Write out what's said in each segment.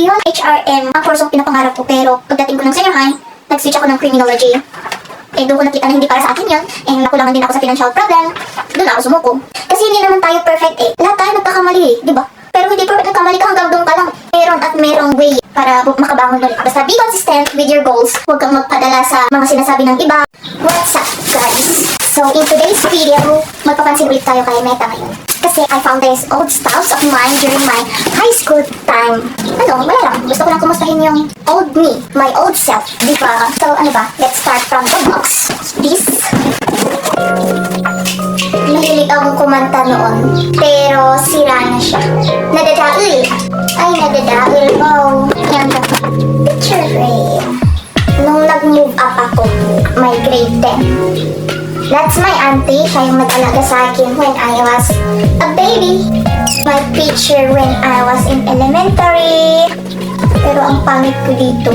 yun, HRM, ang course ang pinapangarap ko. Pero pagdating ko ng senior high, nag-switch ako ng criminology. Eh, doon ko nakita na hindi para sa akin yun. Eh, nakulangan din ako sa financial problem. Doon ako sumuko. Kasi hindi naman tayo perfect eh. Lahat tayo nagkakamali eh, di ba? Pero hindi perfect, nagkamali ka hanggang doon ka lang. Meron at merong way para makabangon ulit. Basta be consistent with your goals. Huwag kang magpadala sa mga sinasabi ng iba. What's up, guys? So, in today's video, magpapansin ulit tayo kay Meta ngayon. Kasi I found this old stuffs of mine during my high school time. Ano, wala lang. Gusto ko lang kumustahin yung old me, my old self. Di ba? So, ano ba? Let's start from the box. This. Mahilig akong kumanta noon. Pero sira na siya. Nadadail. Ay, nadadail. Oh, yan na. Picture frame. Nung nag-move up ako, my grade 10. That's my auntie. Siya yung nag-alaga sa akin when I was a baby. My picture when I was in elementary. Pero ang pangit ko dito.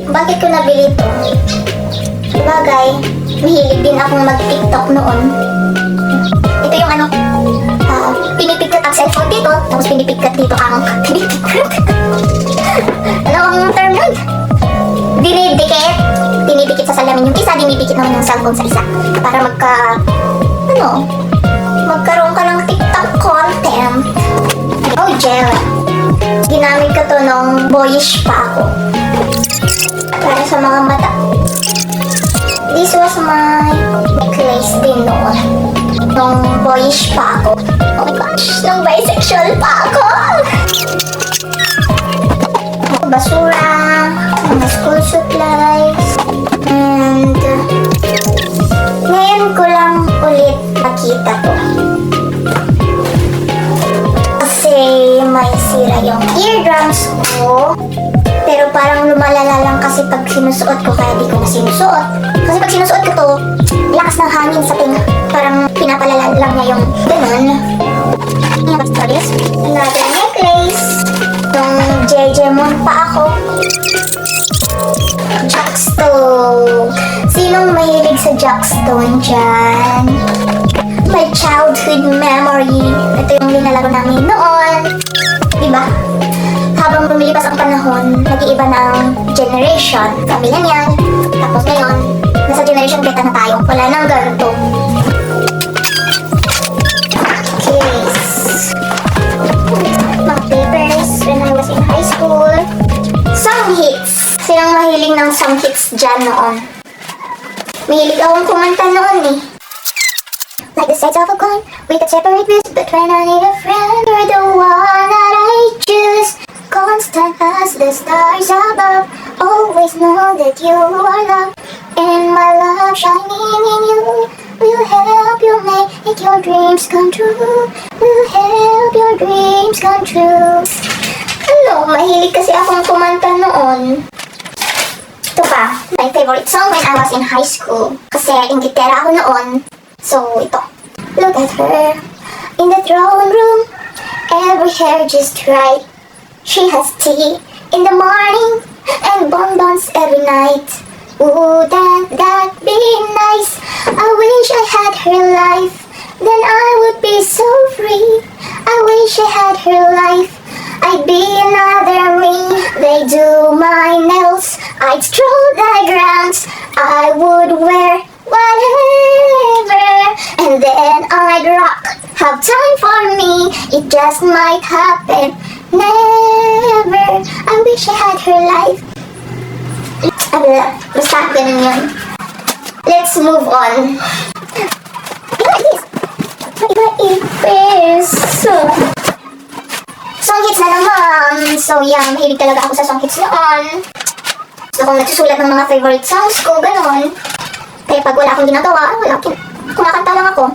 Bakit ko nabili ito? Bagay, mahilig din akong mag-TikTok noon. Ito yung ano, pinipigkat ang cellphone dito, tapos pinipigkat dito ang pinipigkat. Ano ang term nun? Dinidikit. Dinidikit sa salamin yung isa, dinidikit naman yung cellphone sa isa. Para magkaroon ka ng TikTok content. Oh, gel. Ginamit ko to nung boyish pa ako. Para sa mga mata. This was my necklace din noon. Nung boyish pa ako. Oh my gosh, nung bisexual pa ako. Basura, mga school supplies, and ngayon ko lang ulit nakita to. Kasi may sira yung eardrums ko. Pero parang lumalala lang kasi pag sinusuot ko, kaya di ko na sinusuot. Kasi pag sinusuot ko to, lakas ng hangin sa tinga. Parang pinapalala lang niya yung ganun. Yan, what's this? Another necklace. Nung Jejemon pa ako. Jackstone. Sinong mahilig sa Jackstone dyan? My childhood memory. Ito yung linalaro namin noon. Diba? Habang lumilipas ang panahon, nag-iiba ng generation. Pamilya niyan. Tapos ngayon, nasa generation beta na tayo. Wala nang ganito. Case. Mga papers when I was in high school. Song hits. Sinong mahilig ng song hits dyan noon? Mahilig akong kumanta noon eh. Like the sides of a coin, we could separate this, but when I need a friend, you're the one that I choose. Constant as the stars above, always know that you are loved, and my love shining in you will help you make your dreams come true. Will help your dreams come true. Ano, mahilig kasi akong kumanta noon. Ito pa, my favorite song when I was in high school. Kasi ingitera ako noon. So, ito. Look at her in the throne room. Every hair just right. She has tea in the morning and bonbons every night. Wouldn't that be nice? I wish I had her life. Then I would be so free. I wish I had her life. I'd be another me. They do my nails. I'd stroll the grounds. I would wear whatever, and then I'd rock. Have time for me. It just might happen. Never. I wish I had her life. Basta ganun yun. Let's move on. Iba is song hits na naman. So yeah, mahilig talaga ako sa song hits noon. Gusto kong nagsusulat ng mga favorite songs ko, ganun. Kaya pag wala akong ginagawa, kumakanta lang ako.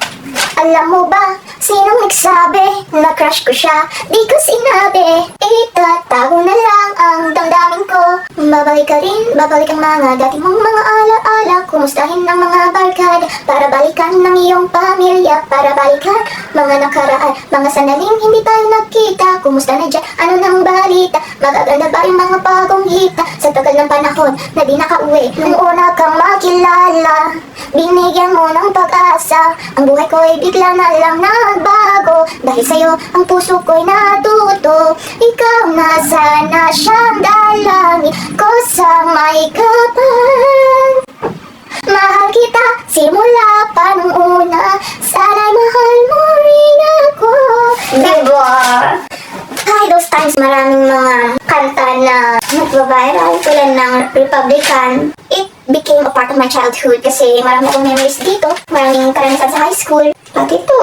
Alam mo ba, sinong nagsabi na crush ko siya? Di ko sinabi, itatago na lang ang damdamin ko. Babalik ka rin, babalik ang mga dati mong mga alaala. Kumustahin ang mga barkada, para balikan ng iyong pamilya. Para balikan mga nakaraan, mga sandaling hindi tayo nagkita. Kumusta na dyan, ano nang balita? Magaganda ba yung mga bagong hita? Sa tagal ng panahon na di nakauwi, nung una kang makilala. binigyan mo ng pag-asa. Ang buhay ko'y bigla na lang nagbago. Dahil sa'yo, ang puso ko'y natuto. Ikaw na sana siyang dalangin ko sa may kapal. Mahal kita simula pa nung una. Sana'y mahal mo rin ako. Diba? Hi, those times maraming mga kanta na nagva-viral tulad ng Republican. It became a part of my childhood kasi marami akong memories dito. Maraming karanasan sa high school. At ito,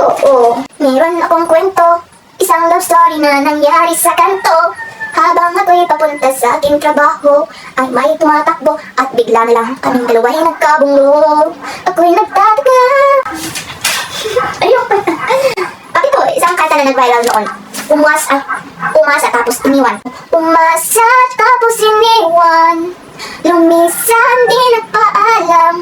mayroon akong kwento. Isang love story na nangyari sa kanto. Habang ako'y papunta sa aking trabaho, ay may tumatakbo at bigla na lang kaming dalawa ay nagkabunglo. Ako'y nagtataka. Ayoko. At ito, isang kanta na nag-viral noon. Umasa tapos iniwan. Umasa tapos iniwan. Lumisan di nagpaalam.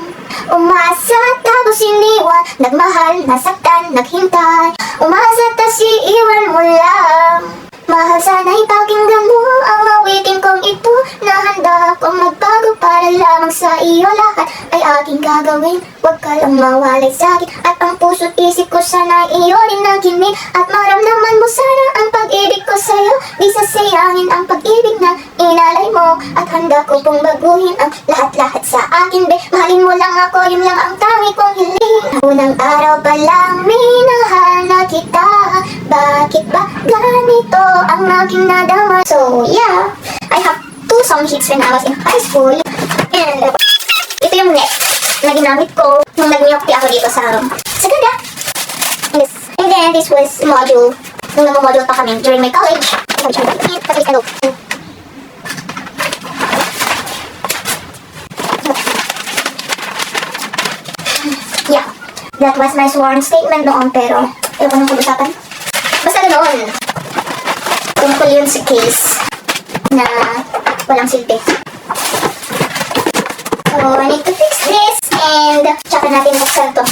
Umasa tapos iniwan. Nagmahal, nasaktan, naghintay. Umasa tapos iiwan mo lang. Mahal, sana'y pakinggan mo ang awitin kong ito. Na handa akong magbago para lamang sa iyo. Lahat ay aking gagawin. Huwag ka lang mawalay sa'kin. At ang puso't isip ko sana iyo rin nakinig. At maramdaman mo sana ang pag-ibig ko sa'yo. Di sasayangin ang pag-ibig na inalay mo. At handa ko pong baguhin ang lahat-lahat sa akin, be. Mahalin mo lang ako, yun lang ang tangi kong hiling. Unang araw pa lang minahal na kita. Bakit ba ganito ang aking nadama? So yeah, I have 2 song hits when I was in high school. And ito yung next na ginamit ko nung nag-niyokti ako dito sa ganda. Yes. And then this was module. Nung nag-module pa kami during my college. Yeah, that was my sworn statement noon, pero ayoko nang pag-usapan. Basta ganoon. Tungkol yun sa case na walang silbi. So, I need to fix this and tsaka natin buksan to.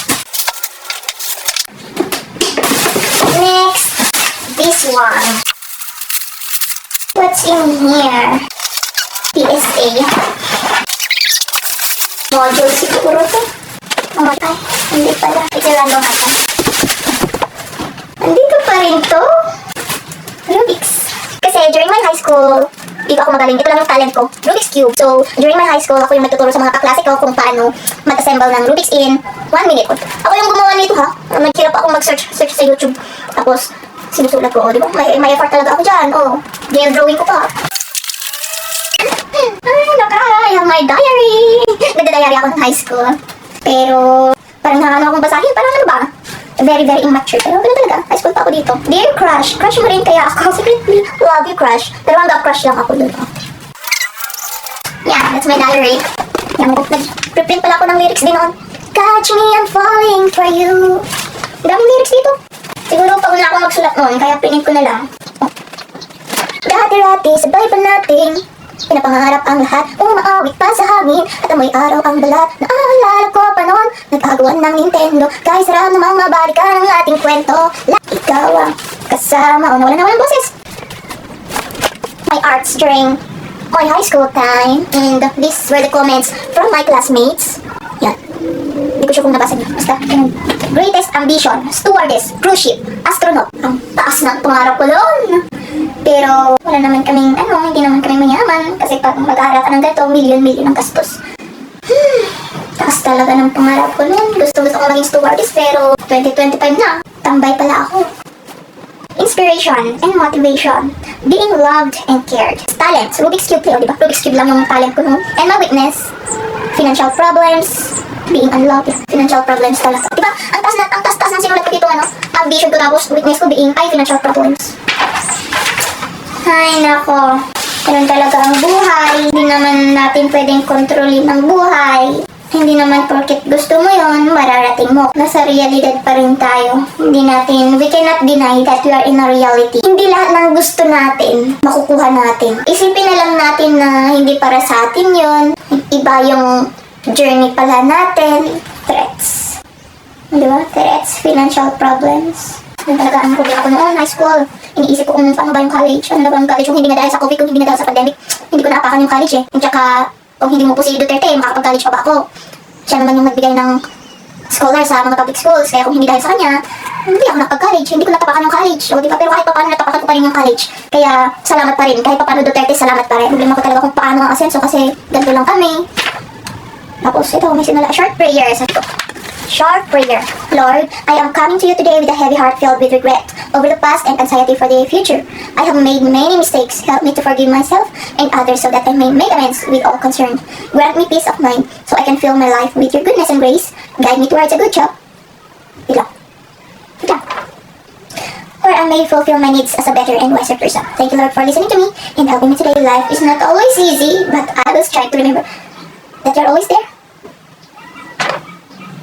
Next, this one. What's in here? PSA. Module siguro to. Oh, ay, hindi pala. Ito lang naman. Andito pa rin to. Rubik's. Kasi during my high school, dito ako magaling. Ito lang yung talent ko. Rubik's Cube. So, during my high school, ako yung nagtuturo sa mga kaklase ko kung paano mag-assemble ng Rubik's in 1 minute. Ako yung gumawa nito, ha? Nag-hirap ako mag-search sa YouTube. Tapos, sinusulat ko, di ba? May effort talaga ako dyan. Drawing ko pa. Ay, I have my diary. Nagda-diary ako ng high school. Pero, parang nakakano akong basahin. Parang ano ba? Very, very immature. Pero ganun talaga. High school pa ako dito. Dear crush. Crush mo rin kaya ako. Secretly, love you crush. Pero hanggang crush lang ako dun. Yeah, that's my diary. Yan, nag-print pala ako ng lyrics din noon. Catch me, I'm falling for you. Daming lyrics dito. Siguro pag wala akong magsulat noon, kaya print ko na lang. Dati-rati, sabay pa natin. Pinapangarap ang lahat, umaawit pa sa hangin. At amoy araw ang balat, naalala ko pa noon. Nagkagawan ng Nintendo, kahit sarap namang mabalikan ang ating kwento. Ikaw ang kasama, nawala na walang boses. My arts during my high school time. And these were the comments from my classmates. Yan. Hindi ko sure kung nabasa niyo. Basta, greatest ambition, stewardess, cruise ship, astronaut. Ang taas ng pangarap ko noon. Pero wala naman kaming, hindi naman kaming mayaman. Kasi pag mag-aaral ka ng ganito, million-million ang gastos. Taas talaga ng pangarap ko noon. Gusto ko maging stewardess, pero 2025 na. Tambay pala ako. Inspiration and motivation. Being loved and cared. Talents. Rubik's Cube play, diba? Rubik's Cube lang yung talent ko noon. And my weakness. Financial problems. Being unloved. Financial problems talaga. Diba? Ang taas ng sinulat ko dito, ambition ko tapos weakness ko being financial problems. Ay, nako. Ganun talaga ang buhay. Hindi naman natin pwedeng kontrolin ang buhay. Hindi naman porket gusto mo yon, mararating mo. Nasa realidad pa rin tayo. We cannot deny that we are in a reality. Hindi lahat ng gusto natin, makukuha natin. Isipin na lang natin na hindi para sa atin yon. Iba yung journey pala natin. Threats. Di ba? Threats, financial problems. Yung talaga ang problema ko noon, high school. Iniisip ko kung paano ba yung college. Ano ba yung college? Kung hindi na dahil sa COVID, kung hindi na dahil sa pandemic, hindi ko naapakan yung college eh. At saka, kung hindi mo po si Duterte, makakapag-college pa ba ako? Siya naman yung nagbigay ng scholar sa mga public schools. Kaya kung hindi dahil sa kanya, hindi ako nakapag-college. Hindi ko natapakan yung college. O, diba? Pero kahit pa paano natapakan ko pa rin yung college. Kaya, salamat pa rin. Kahit pa paano Duterte, salamat pa rin. Problema ko talaga kung paano ang asenso kasi ganito lang kami. Tapos, ito, may sinala. Short prayer. Sabi ko. Short prayer. Lord, I am coming to you today with a heavy heart filled with regret over the past and anxiety for the future. I have made many mistakes. Help me to forgive myself and others so that I may make amends with all concerned. Grant me peace of mind so I can fill my life with your goodness and grace. Guide me towards a good job. Ila. Or I may fulfill my needs as a better and wiser person. Thank you, Lord, for listening to me and helping me today. Life is not always easy, but I will try to remember that you're always there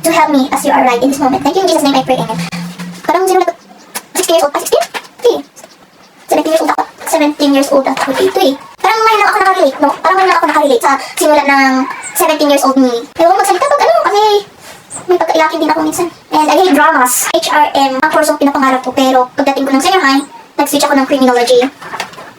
to help me as you are right in this moment. Thank you in Jesus' name I pray, amen. Parang sino na 16 years old? 16? Okay. 17 years old ako. 17 years old ako dito eh. Parang ngayon lang ako nakarelate, no? Parang ngayon lang ako nakarelate sa simula ng 17 years old me. Ewan ko magsalita pag ano, kasi may pagkaiyakin din ako minsan. And I hate dramas. HRM, ang kursong pinapangarap ko, pero pagdating ko ng senior high, nag-switch ako ng criminology.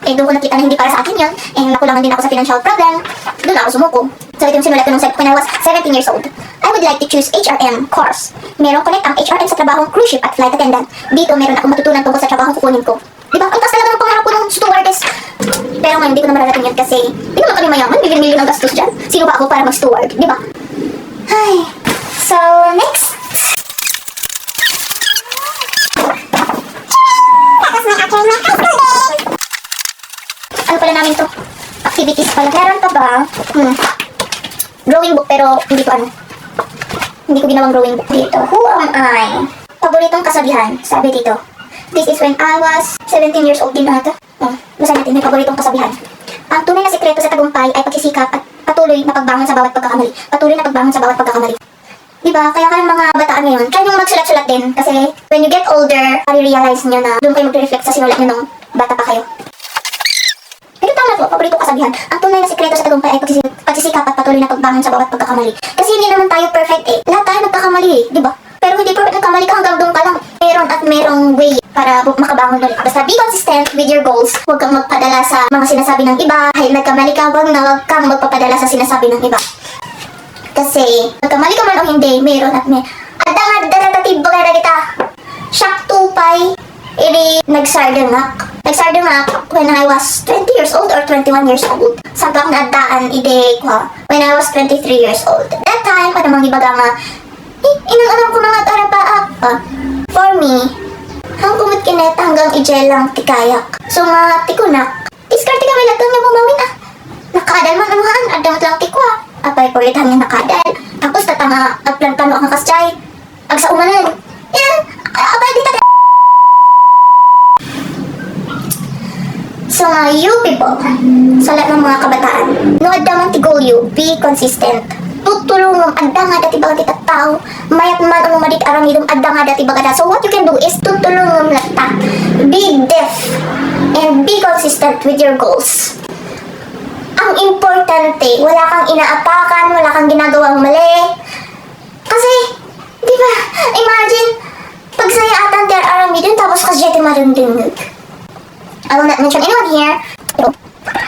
Eh, doon ko nakita na hindi para sa akin yun. And nakulangan din ako sa financial problem. Doon ako sumuko. So, ito yung sinulat ko when I was 17 years old. I would like to choose HRM course. Merong connect ang HRM sa trabahong cruise ship at flight attendant. Dito, meron akong matutunan tungkol sa trabahong kukunin ko. Diba? Ang taas talaga ng pangarap ko ng stewardess. Pero ngayon, hindi ko na mararating yan kasi hindi naman kami mayaman. Million-million ang gastos dyan. Sino ba ako para mag-steward? Diba? Ay. So, next. Ano pala namin to? Activities pala. Meron pa ba? Drawing book pero hindi ko Hindi ko ginawang drawing book dito. Who am I? Paboritong kasabihan. Sabi dito. This is when I was 17 years old din ata. Basta natin may paboritong kasabihan. Ang tunay na sekreto sa tagumpay ay pagsisikap at patuloy na pagbangon sa bawat pagkakamali. Patuloy na pagbangon sa bawat pagkakamali. Diba? Kaya kayong mga bataan ngayon, try nyo magsulat-sulat din. Kasi when you get older, i-realize nyo na doon kayo mag-reflect sa sinulat nyo nung bata pa kayo. Pero tama po, paborito kasabihan. Ang tunay na sekreto sa tagumpay ay pagsisikap at patuloy na pagbangon sa bawat pagkakamali. Kasi hindi naman tayo perfect eh. Lahat tayo nagkakamali eh, diba? Pero hindi perfect nagkamali ka hanggang doon ka lang. Meron at merong way para makabangon ulit. Basta be consistent with your goals. Huwag kang magpadala sa mga sinasabi ng iba. Kahit nagkamali ka, huwag kang magpapadala sa sinasabi ng iba. Kasi, nagkamali ka man o hindi, meron at may adang datatib bagay na kita. Shock tupay, iri nagsardangak. Nagsardangak when I was 20 years old or 21 years old. Sabak na adaan ide ko when I was 23 years old. That time, pa namang ibaga nga, inang-anong ko mga tarapaak. For me, hang kumot kinet hanggang ijelang tikayak. So nga tikunak, diskarte kami latang na bumawin Nakaadal man anuhan, adang lang tikwa. Apay po itang yung nakadal. Tapos tatanga at plantano ang kasyay. Ag sa umanan. Yan, apay dito. So nga, you people, sa lahat ng mga kabataan, no adamang tigol you, be consistent. Tutulong ng adang nga dati baga kita tao, mayat man ang umadit aramidong adang nga dati baga. So what you can do is tutulong ng lata. Be deaf and be consistent with your goals. Ang importante, wala kang inaapakan, wala kang ginagawang mali. Kasi, di ba, imagine, pagsaya atan ter aramidon tapos kasyete marundungag. I will not mention anyone here. Pero,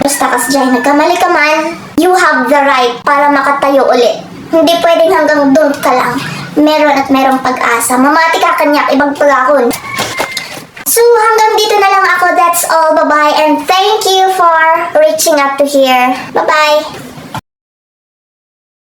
basta kasyay, nagkamali ka man, you have the right para makatayo ulit. Hindi pwedeng hanggang doon ka lang. Meron at merong pag-asa. Mamati ka kanyak, ibang pagakon. So, hanggang dito na lang ako. That's all. Bye-bye. And thank you for reaching up to here. Bye-bye.